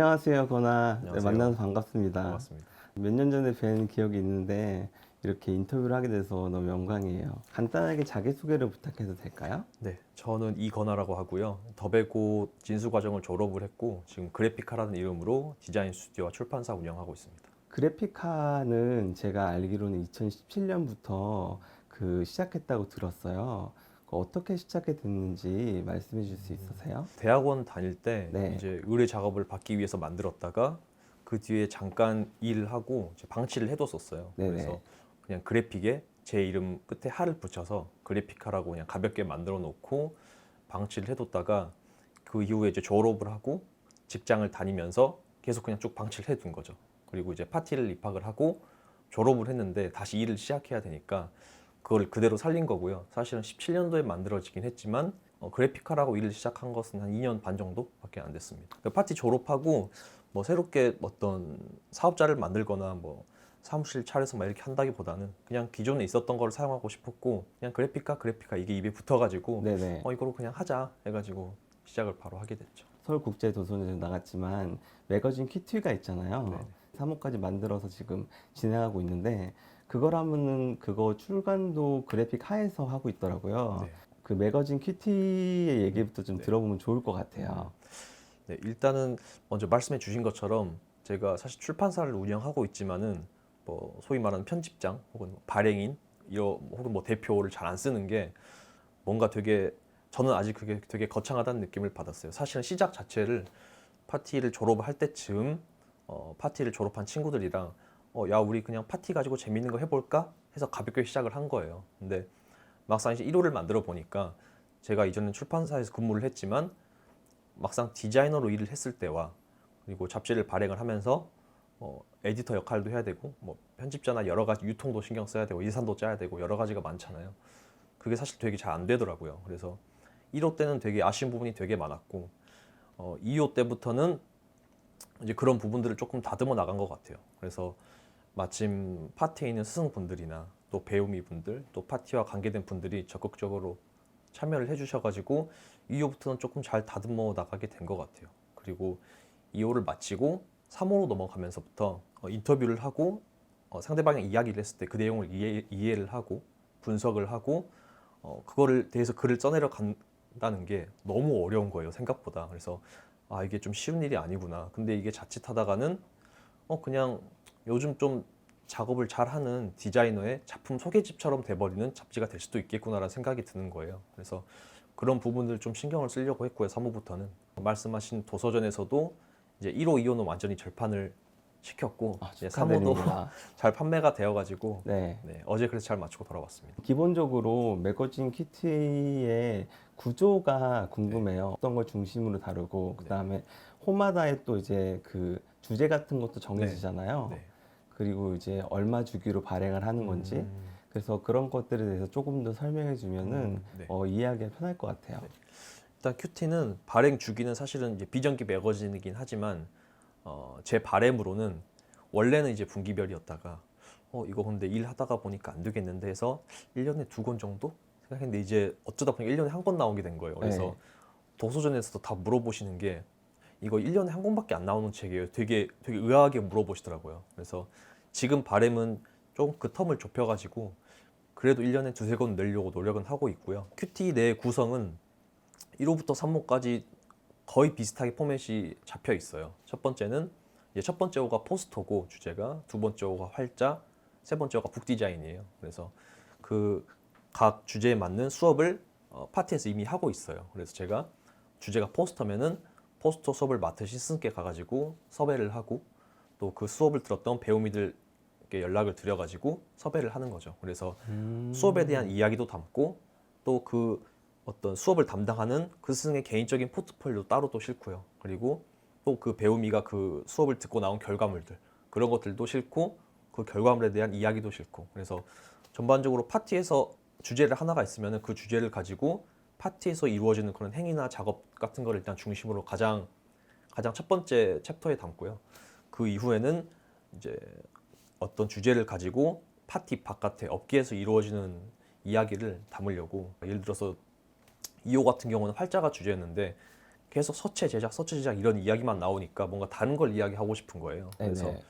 안녕하세요, 건아. 네, 안녕하세요. 만나서 반갑습니다. 반갑습니다. 몇 년 전에 뵌 기억이 있는데 이렇게 인터뷰를 하게 돼서 너무 영광이에요. 간단하게 자기소개를 부탁해도 될까요? 네, 저는 이건아라고 하고요. 더베고 진수과정을 졸업을 했고 지금 그래픽카라는 이름으로 디자인 스튜디오와 출판사 운영하고 있습니다. 그래픽카는 제가 알기로는 2017년부터 시작했다고 들었어요. 어떻게 시작이 됐는지 말씀해 주실 수 있으세요? 대학원 다닐 때 네. 이제 의뢰 작업을 받기 위해서 만들었다가 그 뒤에 잠깐 일을 하고 이제 방치를 해뒀었어요. 네네. 그래서 그냥 그래픽에 제 이름 끝에 하를 붙여서 그래픽카라고 그냥 가볍게 만들어 놓고 방치를 해뒀다가 그 이후에 이제 졸업을 하고 직장을 다니면서 계속 그냥 쭉 방치를 해둔 거죠. 그리고 이제 파티를 입학을 하고 졸업을 했는데 다시 일을 시작해야 되니까 그걸 그대로 살린 거고요. 사실은 17년도에 만들어지긴 했지만 그래픽카라고 일을 시작한 것은 한 2년 반 정도밖에 안 됐습니다. 그 파티 졸업하고 뭐 새롭게 어떤 사업자를 만들거나 뭐 사무실 차려서 막 이렇게 한다기보다는 그냥 기존에 있었던 걸 사용하고 싶었고 그냥 그래픽카 이게 입에 붙어가지고 네네. 이거로 그냥 하자 해가지고 시작을 바로 하게 됐죠. 서울국제도서관에서 나갔지만 매거진 큐티가 있잖아요. 네네. 3호까지 만들어서 지금 진행하고 있는데 그걸 하면은 그거 출간도 그래픽 하에서 하고 있더라고요. 네. 그 매거진 큐티의 얘기부터 좀 네. 들어보면 좋을 것 같아요. 네, 일단은 먼저 말씀해 주신 것처럼 제가 사실 출판사를 운영하고 있지만은 뭐 소위 말하는 편집장 혹은 발행인 혹은 뭐 대표를 잘 안 쓰는 게 뭔가 되게 저는 아직 그게 되게 거창하다는 느낌을 받았어요. 사실은 시작 자체를 파티를 졸업을 할 때쯤 파티를 졸업한 친구들이랑 야 우리 그냥 파티 가지고 재밌는 거 해볼까 해서 가볍게 시작을 한 거예요. 근데 막상 이제 1호를 만들어 보니까 제가 이전에 출판사에서 근무를 했지만 막상 디자이너로 일을 했을 때와 그리고 잡지를 발행을 하면서 에디터 역할도 해야 되고 뭐 편집자나 여러 가지 유통도 신경 써야 되고 예산도 짜야 되고 여러 가지가 많잖아요. 그게 사실 되게 잘 안 되더라고요. 그래서 1호 때는 되게 아쉬운 부분이 되게 많았고 2호 때부터는 이제 그런 부분들을 조금 다듬어 나간 것 같아요. 그래서 마침 파티에 있는 스승분들이나 또 배우미 분들 또 파티와 관계된 분들이 적극적으로 참여를 해주셔가지고 2호부터는 조금 잘 다듬어 나가게 된 것 같아요. 그리고 2호를 마치고 3호로 넘어가면서부터 인터뷰를 하고 상대방이 이야기를 했을 때 그 내용을 이해를 하고 분석을 하고 그거를 대해서 글을 써내려 간다는 게 너무 어려운 거예요, 생각보다. 그래서 아 이게 좀 쉬운 일이 아니구나. 근데 이게 자칫하다가는 그냥 요즘 좀 작업을 잘하는 디자이너의 작품 소개집처럼 돼버리는 잡지가 될 수도 있겠구나라는 생각이 드는 거예요. 그래서 그런 부분들 좀 신경을 쓰려고 했고요. 3호부터는 말씀하신 도서전에서도 이제 1호, 2호는 완전히 절판을 시켰고 이제 3호도 축하드립니다. 잘 판매가 되어가지고 네. 어제 그래서 잘 마치고 돌아왔습니다. 기본적으로 매거진 큐티의 구조가 네. 궁금해요. 어떤 걸 중심으로 다루고 네. 그다음에 호마다에 또 이제 주제 같은 것도 네. 정해지잖아요. 네. 그리고 이제 얼마 주기로 발행을 하는 건지 그래서 그런 것들에 대해서 조금 더 설명해 주면은 네. 이해하기가 편할 것 같아요. 네. 일단 큐티는 발행 주기는 사실은 이제 비정기 매거진이긴 하지만 제 바램으로는 원래는 이제 분기별이었다가 이거 근데 일하다가 보니까 안 되겠는데 해서 1년에 2권 정도 생각했는데 이제 어쩌다 보니까 1년에 한 권 나오게 된 거예요. 그래서 네. 도서전에서도 다 물어보시는 게 이거 1년에 한 권밖에 안 나오는 책이에요. 되게 의아하게 물어보시더라고요. 그래서 지금 바램은 좀 그 텀을 좁혀가지고 그래도 1년에 두세 권 내려고 노력은 하고 있고요. 큐티 내 구성은 1호부터 3호까지 거의 비슷하게 포맷이 잡혀 있어요. 첫 번째는 이제 첫 번째 호가 포스터고 주제가, 두 번째 호가 활자, 세 번째 호가 북 디자인이에요. 그래서 그 각 주제에 맞는 수업을 파티에서 이미 하고 있어요. 그래서 제가 주제가 포스터면은 포스터 수업을 맡으신 스승께 가가지고 섭외를 하고 또 그 수업을 들었던 배우미들께 연락을 드려가지고 섭외를 하는 거죠. 그래서 수업에 대한 이야기도 담고 또 그 어떤 수업을 담당하는 그 스승의 개인적인 포트폴리오 따로 또 싣고요. 그리고 또 그 배우미가 그 수업을 듣고 나온 결과물들 그런 것들도 싣고 그 결과물에 대한 이야기도 싣고 그래서 전반적으로 파티에서 주제를 하나가 있으면 그 주제를 가지고 파티에서 이루어지는 그런 행위나 작업 같은 거를 일단 중심으로 가장 첫 번째 챕터에 담고요. 그 이후에는 이제 어떤 주제를 가지고 파티 바깥에 업계에서 이루어지는 이야기를 담으려고 예를 들어서 2호 같은 경우는 활자가 주제였는데 계속 서체 제작 이런 이야기만 나오니까 뭔가 다른 걸 이야기하고 싶은 거예요. 그래서 네네.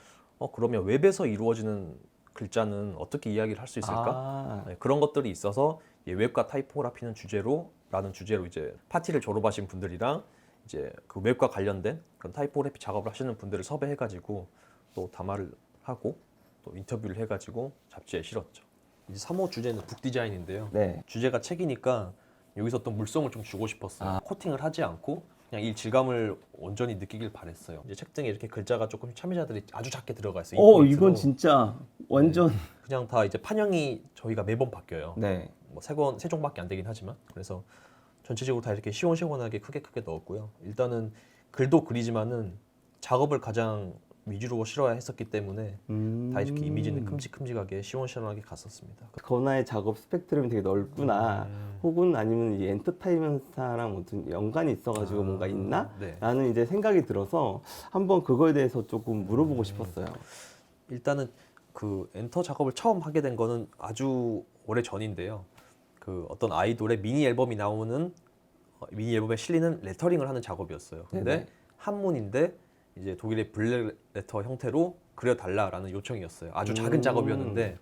그러면 웹에서 이루어지는 글자는 어떻게 이야기를 할 수 있을까? 아, 네, 그런 것들이 있어서 웹과 타이포그래피는 주제로라는 주제로 이제 파티를 졸업하신 분들이랑 이제 그 웹과 관련된 그런 타이포그래피 작업을 하시는 분들을 섭외해가지고 또 담화를 하고 또 인터뷰를 해가지고 잡지에 실었죠. 이제 3호 주제는 북 디자인인데요. 네. 주제가 책이니까 여기서 또 물성을 좀 주고 싶었어요. 아. 코팅을 하지 않고 그냥 이 질감을 온전히 느끼길 바랬어요. 이제 책 등에 이렇게 글자가 조금 참여자들이 아주 작게 들어가 있어요. 이 포인트로. 이건 진짜 완전. 그냥 다 이제 판형이 저희가 매번 바뀌어요. 네. 뭐 세 종밖에 안 되긴 하지만 그래서 전체적으로 다 이렇게 시원시원하게 크게 넣었고요. 일단은 글도 그리지만은 작업을 가장 위주로 실어야 했었기 때문에 다 이렇게 이미지는 큼직큼직하게 시원시원하게 갔었습니다. 건아의 작업 스펙트럼이 되게 넓구나. 혹은 아니면 이 엔터테인먼트사랑 무슨 연관이 있어가지고 뭔가 있나? 네. 라는 이제 생각이 들어서 한번 그거에 대해서 조금 물어보고 싶었어요. 일단은 그 엔터 작업을 처음 하게 된 거는 아주 오래 전인데요. 그 어떤 아이돌의 미니 앨범이 나오는 미니 앨범에 실리는 레터링을 하는 작업이었어요. 근데 네네. 한문인데 이제 독일의 블랙 레터 형태로 그려달라라는 요청이었어요. 아주 작은 작업이었는데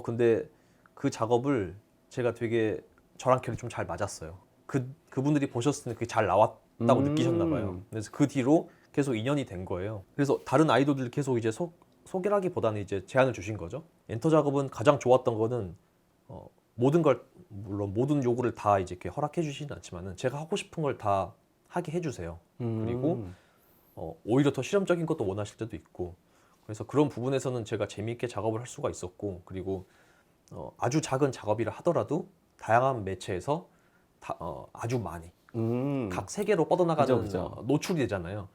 근데 그 작업을 제가 되게 저랑 결이 좀 잘 맞았어요. 그분들이 보셨을 때 그게 잘 나왔다고 느끼셨나 봐요. 그래서 그 뒤로 계속 인연이 된 거예요. 그래서 다른 아이돌들 계속 이제 소개라기보다는 이제 제안을 주신 거죠. 엔터 작업은 가장 좋았던 거는 모든 걸 물론 모든 요구를 다 이제 이렇게 허락해 주시진 않지만은 제가 하고 싶은 걸 다 하게 해주세요. 그리고 오히려 더 실험적인 것도 원하실 때도 있고 그래서 그런 부분에서는 제가 재미있게 작업을 할 수가 있었고 그리고 아주 작은 작업이라 하더라도 다양한 매체에서 아주 많이 각 세계로 뻗어나가는 그죠. 노출이 되잖아요.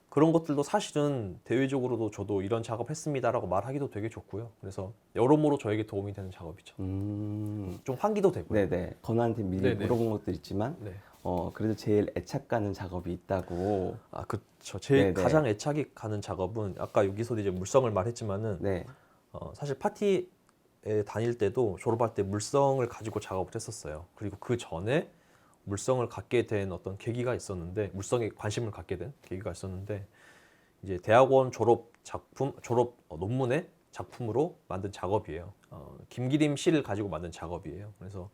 그런 것들도 사실은 대외적으로도 저도 이런 작업했습니다라고 말하기도 되게 좋고요. 그래서 여러모로 저에게 도움이 되는 작업이죠. 좀 환기도 되고요. 네네. 건아한테 미리 네네. 물어본 것도 있지만, 네. 그래도 제일 애착 가는 작업이 있다고. 아, 그쵸. 제일 네네. 가장 애착이 가는 작업은 아까 여기서도 이제 물성을 말했지만은 네. 사실 파티에 다닐 때도 졸업할 때 물성을 가지고 작업을 했었어요. 그리고 그 전에 물성을 갖게 된 어떤 계기가 있었는데 물성에 관심을 갖게 된 계기가 있었는데 이제 대학원 졸업 논문의 작품으로 만든 작업이에요. 김기림 시를 가지고 만든 작업이에요. 그래서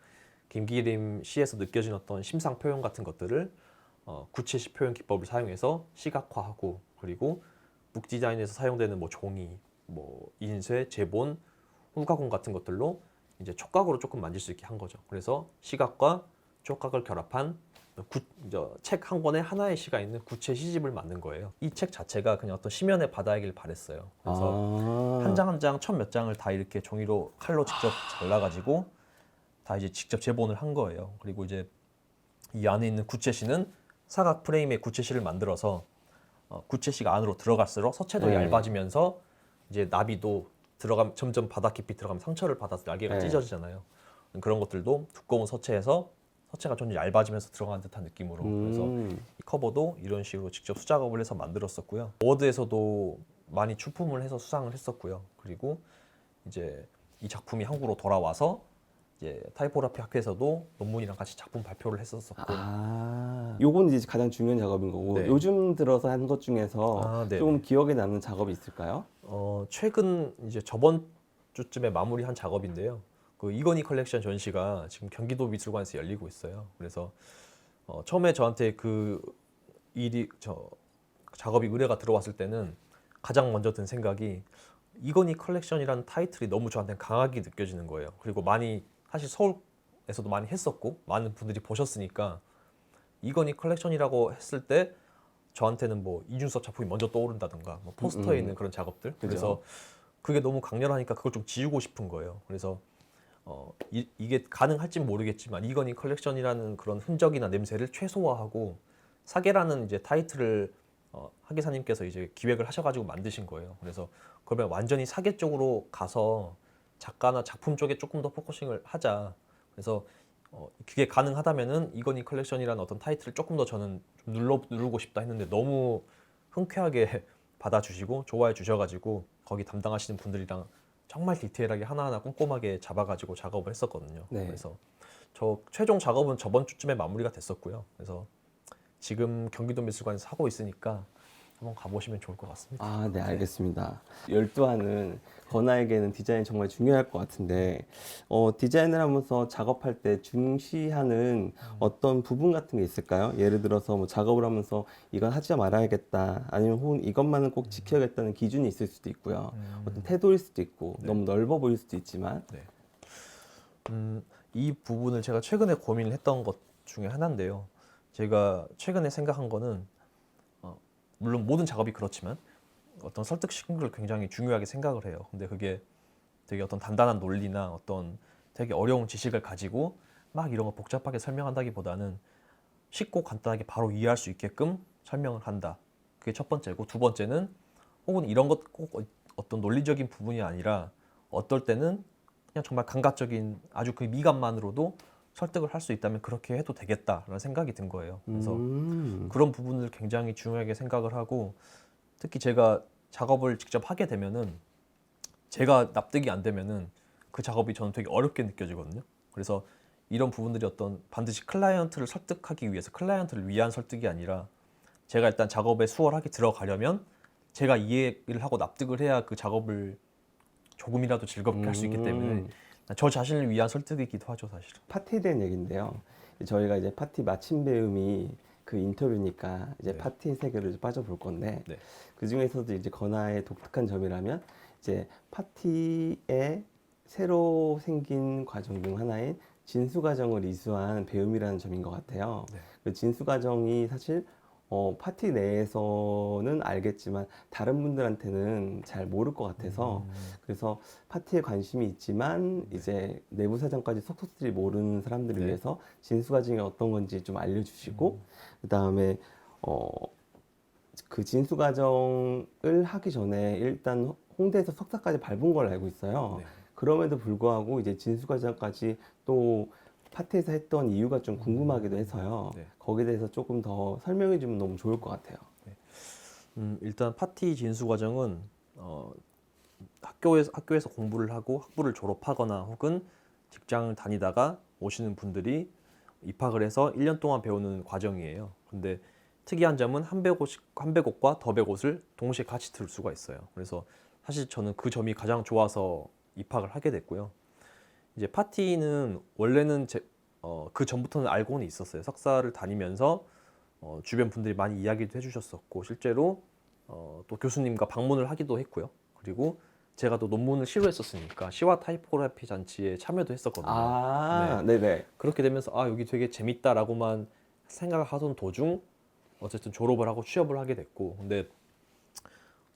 김기림 시에서 느껴진 어떤 심상 표현 같은 것들을 구체시 표현 기법을 사용해서 시각화하고 그리고 북 디자인에서 사용되는 뭐 종이, 뭐 인쇄, 제본, 후가공 같은 것들로 이제 촉각으로 조금 만질 수 있게 한 거죠. 그래서 시각과 촉각을 결합한 책 한 권에 하나의 시가 있는 구체 시집을 만든 거예요. 이 책 자체가 그냥 어떤 심연의 바다이길 바랬어요. 그래서 한 장 한 장 천 몇 장을 다 이렇게 종이로 칼로 직접 잘라가지고 다 이제 직접 제본을 한 거예요. 그리고 이제 이 안에 있는 구체시는 사각 프레임의 구체시를 만들어서 구체시가 안으로 들어갈수록 서체도 네. 얇아지면서 이제 나비도 점점 바다 깊이 들어가면 상처를 받아서 날개가 네. 찢어지잖아요. 그런 것들도 두꺼운 서체에서 서체가 좀 얇아지면서 들어가는 듯한 느낌으로 그래서 이 커버도 이런 식으로 직접 수작업을 해서 만들었었고요. 워드에서도 많이 출품을 해서 수상을 했었고요. 그리고 이제 이 작품이 한국으로 돌아와서 이제 타이포그래피 학회에서도 논문이랑 같이 작품 발표를 했었었고 요건 이제 가장 중요한 작업인 거고, 네. 요즘 들어서 한 것 중에서 네네. 조금 기억에 남는 작업이 있을까요? 최근 이제 저번 주쯤에 마무리한 작업인데요. 그 이건희 컬렉션 전시가 지금 경기도 미술관에서 열리고 있어요. 그래서 처음에 저한테 작업이 의뢰가 들어왔을 때는 가장 먼저 든 생각이 이건희 컬렉션이라는 타이틀이 너무 저한테 강하게 느껴지는 거예요. 그리고 사실 서울에서도 많이 했었고 많은 분들이 보셨으니까 이건희 컬렉션이라고 했을 때 저한테는 뭐 이준석 작품이 먼저 떠오른다든가 뭐 포스터에 있는 그런 작업들. 그래서 그게 너무 강렬하니까 그걸 좀 지우고 싶은 거예요. 그래서 이게 가능할진 모르겠지만 이건희 컬렉션이라는 그런 흔적이나 냄새를 최소화하고 사계라는 이제 타이틀을 하계사님께서 이제 기획을 하셔가지고 만드신 거예요. 그래서 그러면 완전히 사계 쪽으로 가서 작가나 작품 쪽에 조금 더 포커싱을 하자. 그래서 그게 가능하다면은 이건희 컬렉션이라는 어떤 타이틀을 조금 더 저는 좀 누르고 싶다 했는데 너무 흔쾌하게 받아주시고 좋아해 주셔가지고 거기 담당하시는 분들이랑 정말 디테일하게 하나하나 꼼꼼하게 잡아가지고 작업을 했었거든요. 네. 그래서 저 최종 작업은 저번 주쯤에 마무리가 됐었고요. 그래서 지금 경기도 미술관에서 하고 있으니까 한번 가보시면 좋을 것 같습니다. 아, 네, 알겠습니다. 열두하는 건아에게는 디자인이 정말 중요할 것 같은데, 디자인을 하면서 작업할 때 중시하는 어떤 부분 같은 게 있을까요? 예를 들어서 뭐 작업을 하면서 이건 하지 말아야겠다, 아니면 혹은 이것만은 꼭 지켜야겠다는 기준이 있을 수도 있고요. 어떤 태도일 수도 있고, 네. 너무 넓어 보일 수도 있지만, 네. 이 부분을 제가 최근에 고민을 했던 것 중에 하나인데요. 제가 최근에 생각한 거는 물론 모든 작업이 그렇지만 어떤 설득시키는 걸 굉장히 중요하게 생각을 해요. 근데 그게 되게 어떤 단단한 논리나 어떤 되게 어려운 지식을 가지고 막 이런 거 복잡하게 설명한다기보다는 쉽고 간단하게 바로 이해할 수 있게끔 설명을 한다. 그게 첫 번째고, 두 번째는 혹은 이런 것 꼭 어떤 논리적인 부분이 아니라 어떨 때는 그냥 정말 감각적인 아주 그 미감만으로도 설득을 할 수 있다면 그렇게 해도 되겠다라는 생각이 든 거예요. 그래서 그런 부분을 굉장히 중요하게 생각을 하고, 특히 제가 작업을 직접 하게 되면은 제가 납득이 안 되면은 그 작업이 저는 되게 어렵게 느껴지거든요. 그래서 이런 부분들이 어떤 반드시 클라이언트를 설득하기 위해서, 클라이언트를 위한 설득이 아니라 제가 일단 작업에 수월하게 들어가려면 제가 이해를 하고 납득을 해야 그 작업을 조금이라도 즐겁게 할 수 있기 때문에 저 자신을 위한 설득이기도 하죠, 사실은. 파티에 대한 얘기인데요. 저희가 이제 파티 마침 배움이 그 인터뷰니까 이제 네. 파티의 세계로 이제 빠져볼 건데, 네. 그 중에서도 이제 건아의 독특한 점이라면 이제 파티의 새로 생긴 과정 중 하나인 진수 과정을 이수한 배움이라는 점인 것 같아요. 네. 그 진수 과정이 사실 파티 내에서는 알겠지만 다른 분들한테는 잘 모를 것 같아서, 그래서 파티에 관심이 있지만 네. 이제 내부 사정까지 속속들이 모르는 사람들을 네. 위해서 진수 과정이 어떤 건지 좀 알려주시고, 그 다음에 그 진수 과정을 하기 전에 일단 홍대에서 석사까지 밟은 걸 알고 있어요. 네. 그럼에도 불구하고 이제 진수 과정까지 또 파티에서 했던 이유가 좀 궁금하기도 해서요. 네. 거기에 대해서 조금 더 설명해 주면 너무 좋을 것 같아요. 일단 파티 진수 과정은 학교에서 공부를 하고 학부를 졸업하거나 혹은 직장을 다니다가 오시는 분들이 입학을 해서 1년 동안 배우는 과정이에요. 근데 특이한 점은 한 배곡과 더 배곡을 동시에 같이 들 수가 있어요. 그래서 사실 저는 그 점이 가장 좋아서 입학을 하게 됐고요. 이제 파티는 원래는 그 전부터는 알고는 있었어요. 석사를 다니면서 주변 분들이 많이 이야기도 해주셨었고, 실제로 또 교수님과 방문을 하기도 했고요. 그리고 제가 또 논문을 시료했었으니까 시와 타이포그래피 잔치에 참여도 했었거든요. 아, 네. 네네. 그렇게 되면서 여기 되게 재밌다라고만 생각을 하던 도중 어쨌든 졸업을 하고 취업을 하게 됐고, 근데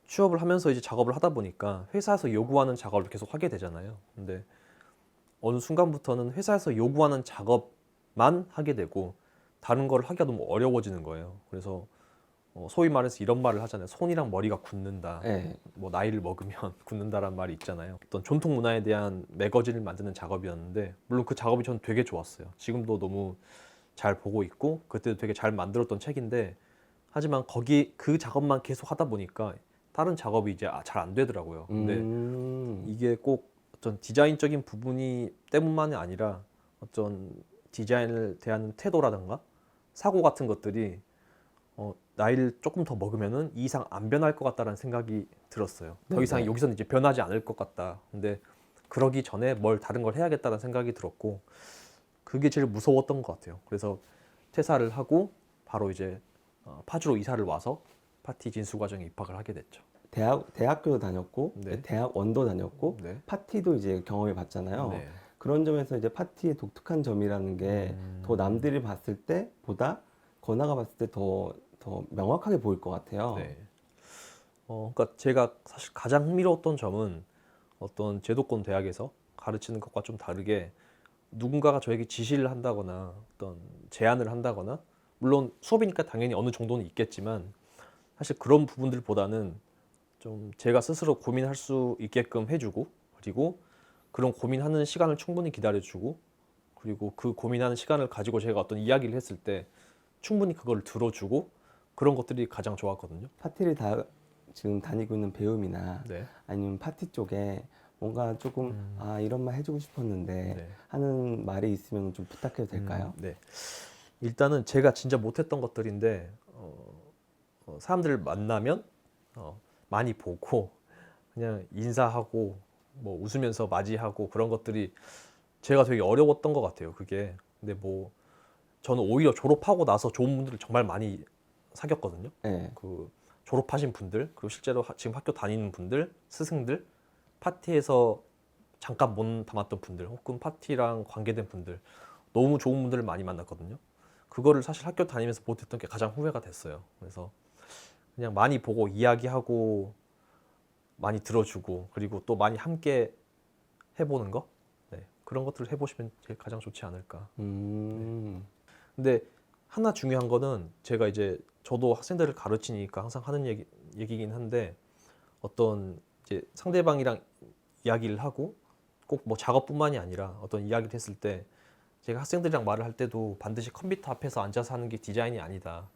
취업을 하면서 이제 작업을 하다 보니까 회사에서 요구하는 작업을 계속 하게 되잖아요. 근데 어느 순간부터는 회사에서 요구하는 작업만 하게 되고 다른 걸 하기가 너무 어려워지는 거예요. 그래서 소위 말해서 이런 말을 하잖아요. 손이랑 머리가 굳는다. 네. 뭐 나이를 먹으면 굳는다란 말이 있잖아요. 어떤 전통 문화에 대한 매거진을 만드는 작업이었는데, 물론 그 작업이 저는 되게 좋았어요. 지금도 너무 잘 보고 있고 그때도 되게 잘 만들었던 책인데, 하지만 거기 그 작업만 계속 하다 보니까 다른 작업이 이제 잘 안 되더라고요. 근데 이게 꼭 어떤 디자인적인 부분이 때문만이 아니라 어떤 디자인을 대하는 태도라든가 사고 같은 것들이 나이를 조금 더 먹으면은 이 이상 안 변할 것 같다라는 생각이 들었어요. 더 이상 네네. 여기서는 이제 변하지 않을 것 같다. 근데 그러기 전에 뭘 다른 걸 해야겠다는 생각이 들었고, 그게 제일 무서웠던 것 같아요. 그래서 퇴사를 하고 바로 이제 파주로 이사를 와서 파티 진수 과정에 입학을 하게 됐죠. 대학교도 다녔고, 네. 대학원도 다녔고, 네. 파티도 이제 경험해 봤잖아요. 네. 그런 점에서 이제 파티의 독특한 점이라는 게 더 남들이 봤을 때보다 건아가 봤을 때 더 명확하게 보일 것 같아요. 네. 그러니까 제가 사실 가장 흥미로웠던 점은 어떤 제도권 대학에서 가르치는 것과 좀 다르게 누군가가 저에게 지시를 한다거나 어떤 제안을 한다거나, 물론 수업이니까 당연히 어느 정도는 있겠지만 사실 그런 부분들보다는 좀 제가 스스로 고민할 수 있게끔 해주고, 그리고 그런 고민하는 시간을 충분히 기다려주고, 그리고 그 고민하는 시간을 가지고 제가 어떤 이야기를 했을 때 충분히 그걸 들어주고, 그런 것들이 가장 좋았거든요. 파티를 지금 다니고 있는 배움이나 네. 아니면 파티 쪽에 뭔가 조금 이런 말 해주고 싶었는데 네. 하는 말이 있으면 좀 부탁해도 될까요? 네. 일단은 제가 진짜 못했던 것들인데 사람들을 만나면 많이 보고 그냥 인사하고 뭐 웃으면서 맞이하고 그런 것들이 제가 되게 어려웠던 것 같아요. 그게. 근데 뭐 저는 오히려 졸업하고 나서 좋은 분들을 정말 많이 사귀었거든요. 네. 그 졸업하신 분들 그리고 실제로 지금 학교 다니는 분들, 스승들, 파티에서 잠깐 몸 담았던 분들 혹은 파티랑 관계된 분들 너무 좋은 분들을 많이 만났거든요. 그거를 사실 학교 다니면서 못했던 게 가장 후회가 됐어요. 그래서 그냥 많이 보고 이야기하고 많이 들어주고 그리고 또 많이 함께 해보는 거, 네, 그런 것들을 해보시면 제일 가장 좋지 않을까. 근데 하나 중요한 거는 제가 이제 저도 학생들을 가르치니까 항상 하는 얘기긴 한데 어떤 이제 상대방이랑 이야기를 하고 꼭 뭐 작업뿐만이 아니라 어떤 이야기를 했을 때 제가 학생들이랑 말을 할 때도 반드시 컴퓨터 앞에서 앉아서 하는 게 디자인이 아니다.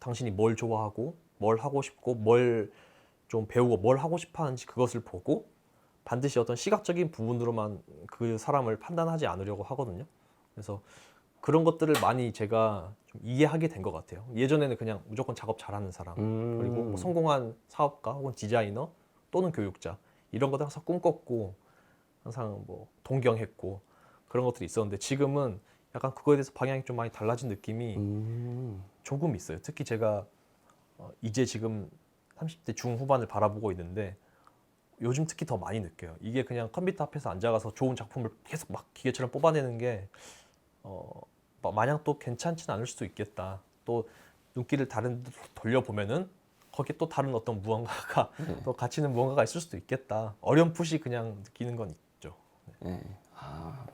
당신이 뭘 좋아하고 뭘 하고 싶고 뭘 좀 배우고 뭘 하고 싶어 하는지 그것을 보고 반드시 어떤 시각적인 부분으로만 그 사람을 판단하지 않으려고 하거든요. 그래서 그런 것들을 많이 제가 좀 이해하게 된 것 같아요. 예전에는 그냥 무조건 작업 잘하는 사람, 그리고 뭐 성공한 사업가 혹은 디자이너 또는 교육자 이런 것들 항상 꿈꿨고 항상 뭐 동경했고 그런 것들이 있었는데 지금은 약간 그거에 대해서 방향이 좀 많이 달라진 느낌이 조금 있어요. 특히 제가 이제 지금 30대 중후반을 바라보고 있는데 요즘 특히 더 많이 느껴요. 이게 그냥 컴퓨터 앞에서 앉아가서 좋은 작품을 계속 막 기계처럼 뽑아내는 게 마냥 또 괜찮진 않을 수도 있겠다. 또 눈길을 다른 데로 돌려보면은 거기에 또 다른 어떤 무언가가 또 가치 있는 무언가가 있을 수도 있겠다. 어렴풋이 그냥 느끼는 건 있죠. 네. 아,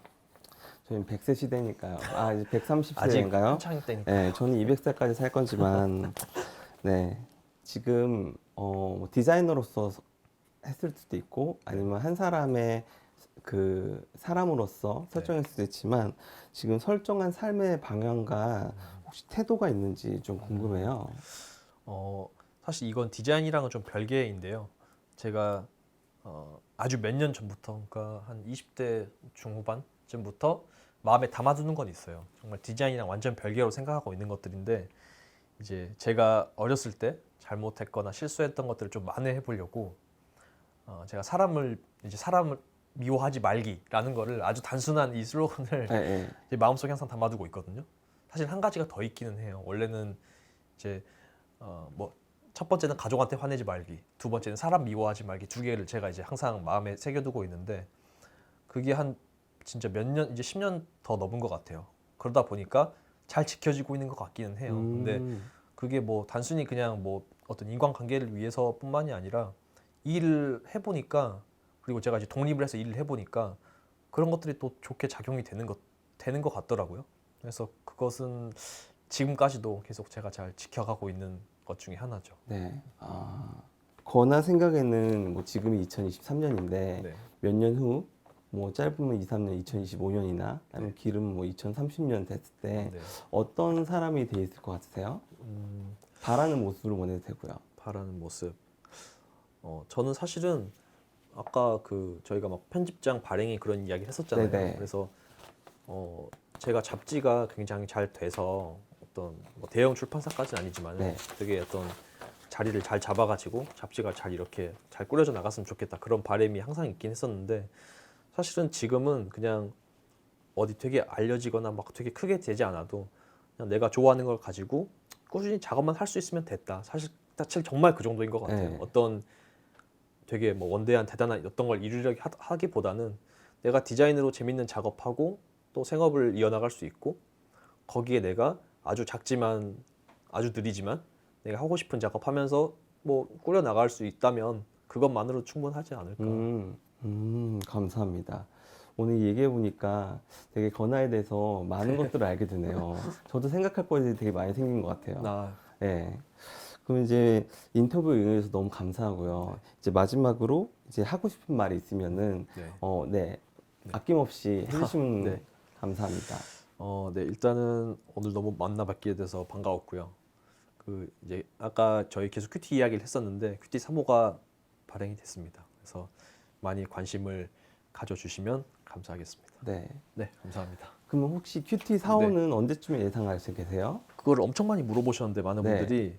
저희는 100세 시대니까요. 아, 이제 아직 130세인가요? 한창 때니까. 네, 저는 200세까지 살 거지만, 네. 지금, 뭐 디자이너로서 했을 수도 있고, 아니면 한 사람의 그 사람으로서 설정일 수도 있지만, 지금 설정한 삶의 방향과 혹시 태도가 있는지 좀 궁금해요. 사실 이건 디자인이랑은 좀 별개인데요. 제가 아주 몇 년 전부터, 그러니까 한 20대 중후반쯤부터 마음에 담아두는 건 있어요. 정말 디자인이랑 완전 별개로 생각하고 있는 것들인데 이제 제가 어렸을 때 잘못했거나 실수했던 것들을 좀 만회해 보려고 제가 사람을 미워하지 말기라는 거를 아주 단순한 이 슬로건을 네, 네. 제 마음속에 항상 담아두고 있거든요. 사실 한 가지가 더 있기는 해요. 원래는 이제 뭐 첫 번째는 가족한테 화내지 말기, 두 번째는 사람 미워하지 말기 두 개를 제가 이제 항상 마음에 새겨두고 있는데 그게 한 진짜 몇 년, 이제 10년 더 넘은 것 같아요. 그러다 보니까 잘 지켜지고 있는 것 같기는 해요. 근데 그게 뭐 단순히 그냥 뭐 어떤 인간관계를 위해서뿐만이 아니라 일을 해보니까 그리고 제가 이제 독립을 해서 일을 해보니까 그런 것들이 또 좋게 작용이 되는 것 같더라고요. 그래서 그것은 지금까지도 계속 제가 잘 지켜가고 있는 것 중에 하나죠. 네. 아, 거나 생각에는 뭐 지금이 2023년인데 네. 몇 년 후, 뭐 짧으면 2, 3년, 2025년이나 아니면 길으면 뭐 2030년 됐을 때 네. 어떤 사람이 돼 있을 것 같으세요? 바라는 모습을 원해도 되고요. 바라는 모습. 저는 사실은 아까 그 저희가 막 편집장 발행이 그런 이야기를 했었잖아요. 네네. 그래서 제가 잡지가 굉장히 잘 돼서 어떤 뭐 대형 출판사까지는 아니지만 네. 되게 어떤 자리를 잘 잡아가지고 잡지가 잘 이렇게 잘 꾸려져 나갔으면 좋겠다 그런 바람이 항상 있긴 했었는데 사실은 지금은 그냥 어디 되게 알려지거나 막 되게 크게 되지 않아도 그냥 내가 좋아하는 걸 가지고 꾸준히 작업만 할 수 있으면 됐다. 사실 정말 그 정도인 것 같아요. 네. 어떤 되게 뭐 원대한 대단한 어떤 걸 이루려고 하기보다는 내가 디자인으로 재밌는 작업하고 또 생업을 이어나갈 수 있고 거기에 내가 아주 작지만 아주 느리지만 내가 하고 싶은 작업하면서 뭐 꾸려 나갈 수 있다면 그것만으로 충분하지 않을까. 감사합니다. 오늘 얘기해 보니까 되게 건아에 대해서 많은 것들을 알게 되네요. 저도 생각할 것이 되게 많이 생긴 것 같아요. 나 네. 그럼 이제 인터뷰 응해주셔서 너무 감사하고요. 이제 마지막으로 이제 하고 싶은 말이 있으면은, 네. 네. 아낌없이 해주시면 네. 감사합니다. 네, 일단은 오늘 너무 만나뵙게 돼서 반가웠고요. 그 이제 아까 저희 계속 큐티 이야기를 했었는데 큐티 3호가 발행이 됐습니다. 그래서 많이 관심을 가져주시면 감사하겠습니다. 네. 네, 감사합니다. 그러면 혹시 큐티 4호는 언제쯤에 예상하시고 계세요? 그걸 엄청 많이 물어보셨는데 많은 네. 분들이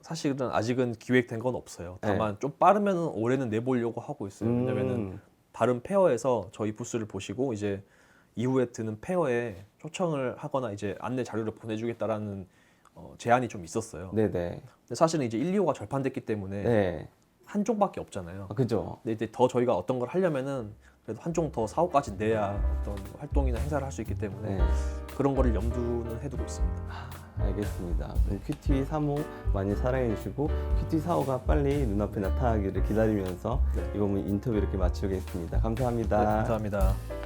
사실은 아직은 기획된 건 없어요. 네. 다만 좀 빠르면 올해는 내보려고 하고 있어요. 왜냐면은 다른 페어에서 저희 부스를 보시고 이제 이후에 드는 페어에 초청을 하거나 이제 안내 자료를 보내주겠다라는 제안이 좀 있었어요. 네네. 근데 사실은 이제 1, 2호가 절판됐기 때문에 네. 한 종밖에 없잖아요. 아, 그죠. 근데 이제 더 저희가 어떤 걸 하려면은 그래도 한 종 더 4호까지 내야 어떤 활동이나 행사를 할 수 있기 때문에 네. 그런 거를 염두는 해두고 있습니다. 알겠습니다. 그럼 큐티 3호 많이 사랑해 주시고 큐티 4호가 빨리 눈앞에 나타나기를 기다리면서 네. 이번 인터뷰 이렇게 마치겠습니다. 감사합니다. 네, 감사합니다.